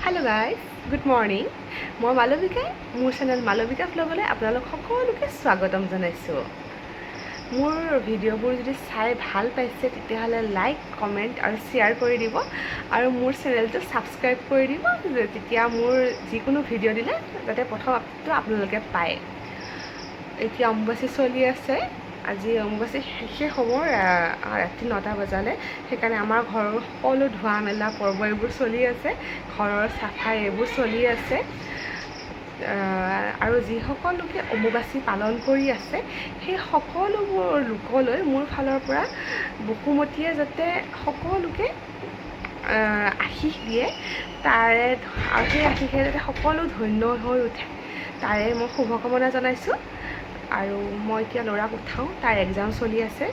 Hello' guys, good morning. মই মালবিকাই মোৰ channel Malabika ভ্লগলৈ আপোনালোক সকলোকে স্বাগতম জনাইছোঁ। মোৰ ভিডিঅ'বোৰ যদি চাই ভাল পাইছে তেতিয়াহ'লে লাইক, কমেণ্ট আৰু শ্বেয়াৰ কৰি দিব আৰু মোৰ চেনেলটো ছাবস্ক্ৰাইব কৰি দিব, তেতিয়া মোৰ যিকোনো ভিডিঅ' দিলে যাতে প্ৰথম আপডেটটো আপোনালোকে পায়। এতিয়া অম্বুবাচী চলি আছে। আজি অম্বুবাচী শেষেই হ'ব ৰাতি 9টা বজালে। সেইকাৰণে আমাৰ ঘৰৰ সকলো ধোৱা মেলা পৰ্ব এইবোৰ চলি আছে, ঘৰৰ চাফাই এইবোৰ চলি আছে। আৰু যিসকল লোকে অম্বুবাচী পালন কৰি আছে সেই সকলোবোৰ লোকলৈ মোৰ ফালৰ পৰা বসুমতীয়ে যাতে সকলোকে আশীষ দিয়ে, তাৰে আৰু সেই আশীষে যাতে সকলো ধন্য হৈ উঠে তাৰে মই শুভকামনা জনাইছোঁ। আৰু মই এতিয়া ল'ৰাক উঠাওঁ, তাৰ এক্সাম চলি আছে।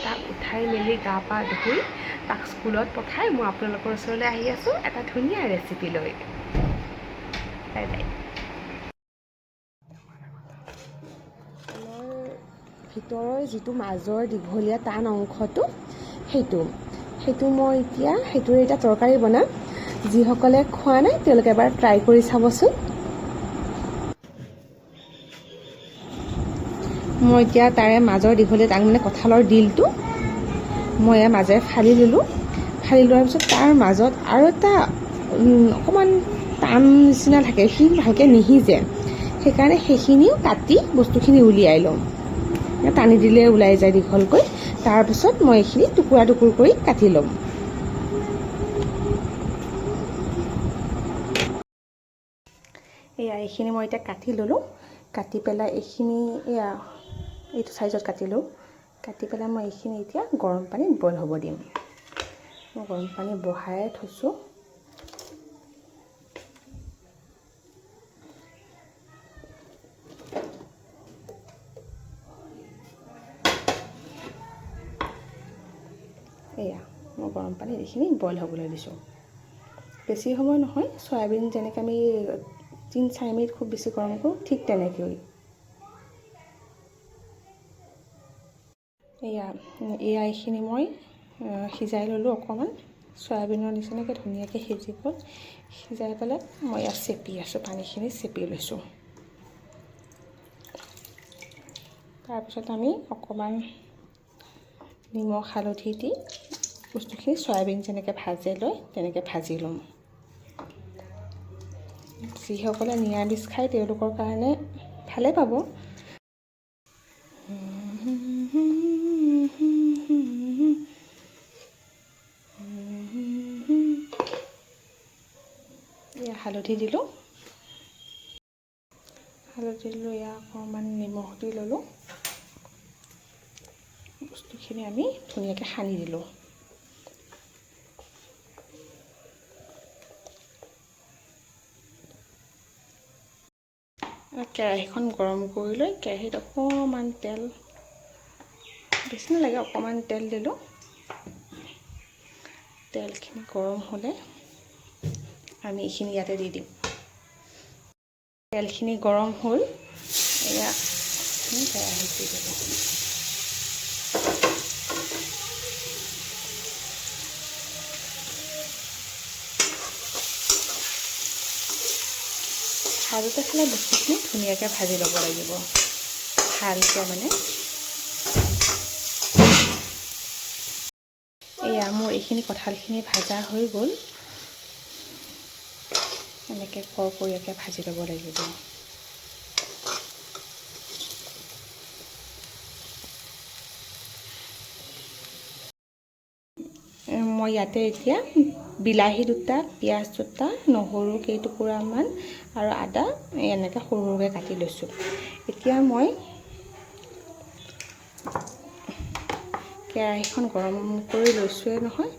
তাক উঠাই মেলি গা পা ধুই তাক স্কুলত পঠাই মই আপোনালোকৰ ওচৰলৈ আহি আছোঁ এটা ধুনীয়া ৰেচিপি লৈ। Bye bye. ভিতৰৰ যিটো মাজৰ দীঘলীয়া টান অংশটো সেইটো মই সেইটোৰে এতিয়া তৰকাৰী বনাম। যিসকলে খোৱা নাই তেওঁলোকে এবাৰ ট্ৰাই কৰি চাবচোন। মই এতিয়া তাৰে মাজৰ দীঘলীয়া মানে কঁঠালৰ ডিলটো মই মাজেৰে ফালি ল'লোঁ। ফালি লোৱাৰ পিছত তাৰ মাজত আৰু এটা অকণমান টান নিচিনা থাকে, সি ভালকৈ নিসিজে। সেইকাৰণে সেইখিনিও কাটি বস্তুখিনি উলিয়াই লওঁ। টানি দিলে ওলাই যায় দীঘলকৈ। তাৰপিছত মই এইখিনি টুকুৰা টুকুৰ কৰি কাটি ল'ম। এইখিনি মই এতিয়া কাটি ল'লোঁ। কাটি পেলাই এইখিনি এইটো চাইজত কাটিলোঁ। কাটি পেলাই মই এইখিনি এতিয়া গৰম পানীত বইল হ'ব দিম। মই গৰম পানী বহাই থৈছোঁ। মই গৰম পানীত এইখিনি বইল হ'বলৈ দিছোঁ। বেছি সময় নহয়, চয়াবিন যেনেকৈ আমি 3-4 মিনিট খুব বেছি গৰম কৰোঁ, ঠিক তেনেকৈ। এইখিনি মই সিজাই ল'লোঁ অকণমান। চয়াবিনৰ নিচিনাকৈ ধুনীয়াকৈ সিজি গ'ল। সিজাই পেলাই মই চেপি আছোঁ, পানীখিনি চেপি লৈছোঁ। তাৰপিছত আমি অকণমান নিমখ হালধি দি বস্তুখিনি চয়াবিন যেনেকৈ ভাজে লয় তেনেকৈ ভাজি ল'ম। যিসকলে নিৰামিষ খায় তেওঁলোকৰ কাৰণে ভালে পাব। হালধি দিলোঁ। অকণমান নিমখ দি ল'লোঁ। বস্তুখিনি আমি ধুনীয়াকৈ সানি দিলোঁ। কেৰাহীখন গৰম কৰি লৈ কেৰাহীত অকণমান তেল, বেছি নালাগে, অকণমান তেল দিলোঁ। তেলখিনি গৰম হ'লে আমি এইখিনি ইয়াতে দি দিম। তেলখিনি গৰম হ'ল, কেৰাহীত দি দিলোঁ। ভাজোতে খালে বস্তুখিনি ধুনীয়াকৈ ভাজি ল'ব লাগিব, ভালকৈ মানে। মোৰ এইখিনি কঁঠালখিনি ভাজা হৈ গ'ল। এনেকৈ কৰকৰীয়াকৈ ভাজি ল'ব লাগিব। মই ইয়াতে এতিয়া বিলাহী 2টা, পিঁয়াজ 2টা, নহৰু কেইটুকুৰামান আৰু আদা এনেকৈ সৰু সৰুকৈ কাটি লৈছোঁ। এতিয়া মই কেৰাহীখন গৰম কৰি লৈছোঁৱে নহয়,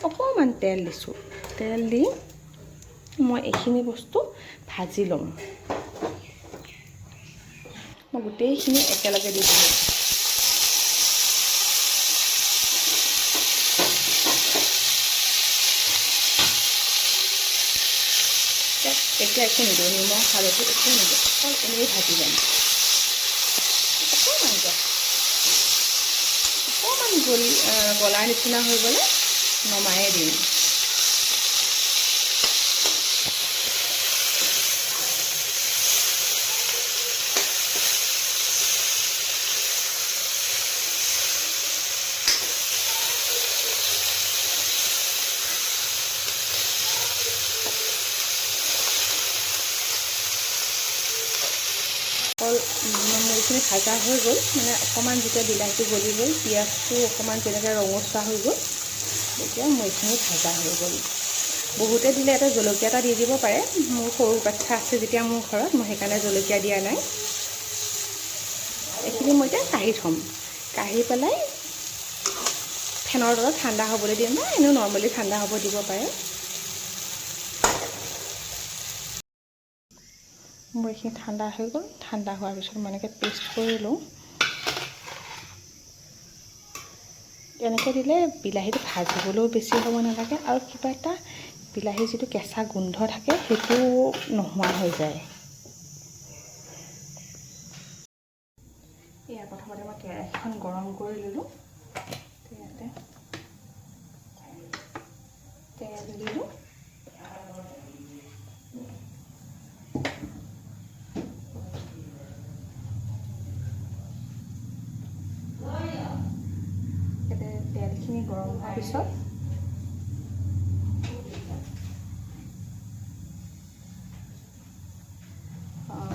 অকণমান তেল দিছোঁ। তেল দি মই এইখিনি বস্তু ভাজি ল'ম। মই গোটেইখিনি একেলগে দি দিলোঁ। এতিয়া একো নিদিওঁ, নিমখ হালধি একো নিদিওঁ, অকল এনেই ভাজি যাম। অকণমান গলাৰ নিচিনা হৈ গ'লে নমায়ে দিম। অকল এইখিনি ভাজা হৈ গ'ল, মানে অকণমান যেতিয়া বিলাহীটো গলি গ'ল, পিঁয়াজটো অকণমান যেনেকৈ ৰঙচুৱা হৈ গ'ল, তেতিয়া মোৰ এইখিনি ভাজা হৈ গ'ল। বহুতে দিলে এটা জলকীয়া এটা দি দিব পাৰে। মোৰ সৰু বাচ্ছা আছে যেতিয়া মোৰ ঘৰত, মই সেইকাৰণে জলকীয়া দিয়া নাই। এইখিনি মই এতিয়া কাঢ়ি থ'ম। কাঢ়ি পেলাই ফেনৰ তলত ঠাণ্ডা হ'বলৈ দিম, বা এনেও নৰ্মেলি ঠাণ্ডা হ'ব দিব পাৰে। মোৰ এইখিনি ঠাণ্ডা হৈ গ'ল। ঠাণ্ডা হোৱাৰ পিছত মই এনেকৈ পেষ্ট কৰি লওঁ। এনেকৈ দিলে বিলাহীটো ভাজিবলৈও বেছি হ'ব নালাগে, আৰু কিবা এটা বিলাহীৰ যিটো কেঁচা গোন্ধ থাকে সেইটো নোহোৱা হৈ যায়। এয়া প্ৰথমতে মই কেৰাহীখন গৰম কৰি ল'লোঁ। ইয়াতে তেল দিলোঁ। তেলখিনি গৰম হোৱাৰ পিছত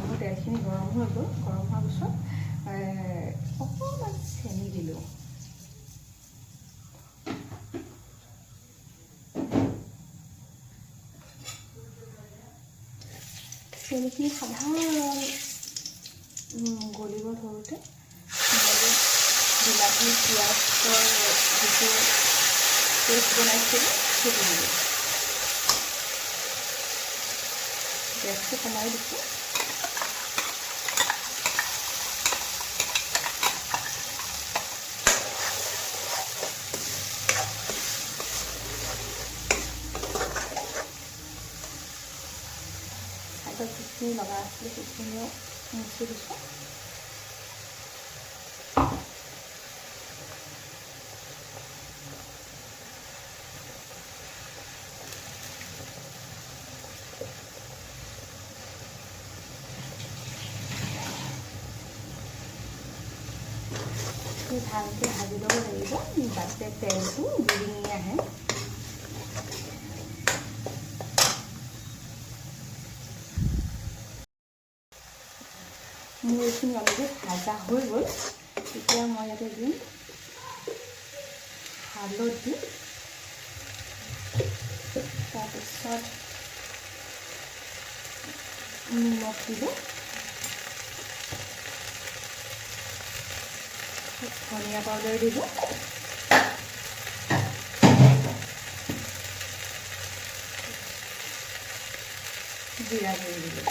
মোৰ তেলখিনি গৰম হৈ গ'ল। গৰম হোৱাৰ পিছত অকণমান চেনি দিলোঁ। চেনিখিনি সাধাৰণ গলিব ধৰোঁতে বিলাহী পিঁয়াজৰ যিটো পেষ্ট বনাইছিলোঁ সেইটো দিলোঁ। গেছটো কমাই দিছোঁ। যিখিনি লগা আছিলে সেইখিনিও মুচি দিছোঁ। ভালকৈ ভাজি ল'ব লাগিব, যাতে তেলটো বিৰিঙি আহে। মোৰ এইখিনি অলৰেডি ভাজা হৈ গ'ল। এতিয়া মই ইয়াতে দিম হালধি, তাৰপিছত নিমখ দিলোঁ, ধনিয়া পাউডাৰ দিলোঁ, জিৰা গুড়ি দিলোঁ।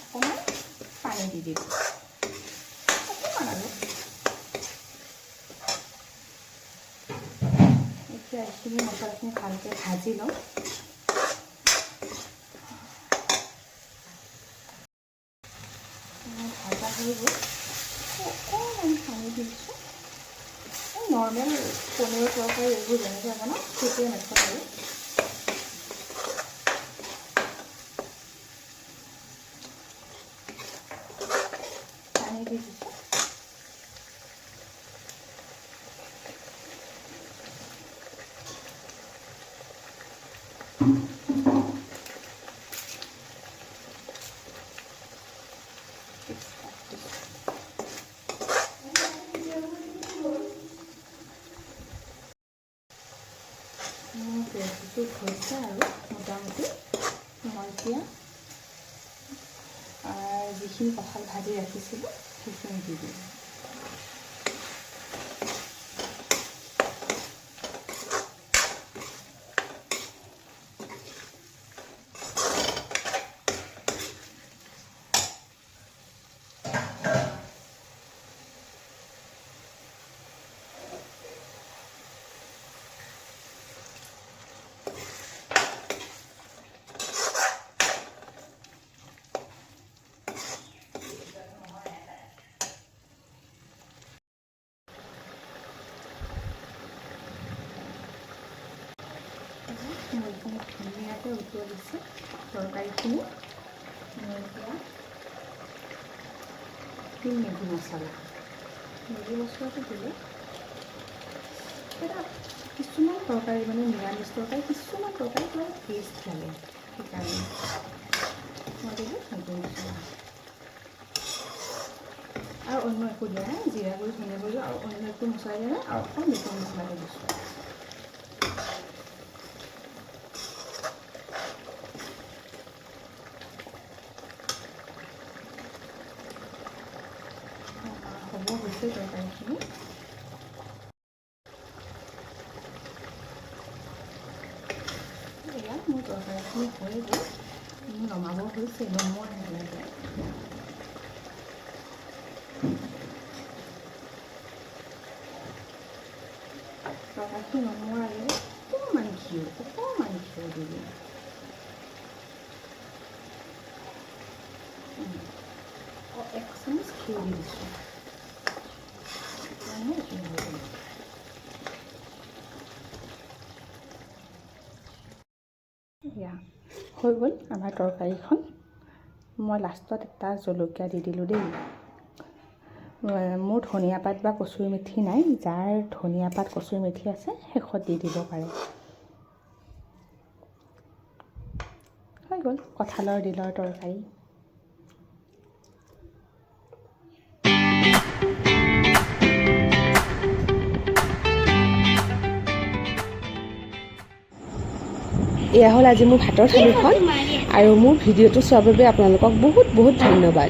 অকণমান পানী দি দিলোঁ, অকণমান আৰু। এতিয়া এইখিনি মছলাখিনি ভালকৈ ভাজি লওঁ। ভাজা হৈ গ'ল। অকণমান পানী দি দিছোঁ। নৰ্মেল পনীৰৰ তৰকাৰী এইবোৰ যেনেকৈ বনাওঁ সেইটোৱে মেথড আৰু। পানী দি দিছোঁ। মোৰ গ্ৰেভিটো হৈছে আৰু মোটামুটি। মই এতিয়া যিখিনি কঁঠাল ভাজি ৰাখিছিলোঁ সেইখিনি দি দিম। মই এইখিনি ধুনীয়াকৈ উতলিছে তৰকাৰীখিনি। মই এতিয়া দিম মেগী মছলাটো দিলে এটা কিছুমান তৰকাৰী মানে নিৰামিষ তৰকাৰী, কিছুমান তৰকাৰী পুৰা টেষ্ট লাগে, সেইকাৰণে মই দিলোঁ মেগী মছলা। আৰু অন্য একো দিয়া নাই, জিৰা গুড়ি, ধনিয়া গুড়ি আৰু অন্য একো মছলা দিয়া নাই, আৰু অকল মেগী মছলাটো দিছোঁ। হ'ব হৈছে তৰকাৰীখিনি। এয়া মোৰ তৰকাৰীখিনি হৈ গ'ল, মোৰ নমাব হৈছে, নমোৱা নালাগে। তৰকাৰীখিনি নমোৱাৰ আগেয়ে অকণমান ঘিউ দি দিম। এক চামুচ ঘিউ দি দিছোঁ। এয়া হৈ গ'ল আমাৰ তৰকাৰীখন। মই লাষ্টত এটা জলকীয়া দি দিলোঁ দেই। মোৰ ধনিয়া পাত বা কচুৰি মেথি নাই, যাৰ ধনিয়া পাত কচুৰি মেথি আছে শেষত দি দিব পাৰে। হৈ গ'ল কঁঠালৰ দিলৰ তৰকাৰী। এয়া হ'ল আজি মোৰ ভাতৰ থালিখন, আৰু মোৰ ভিডিঅ'টো চোৱাৰ বাবে আপোনালোকক বহুত বহুত ধন্যবাদ।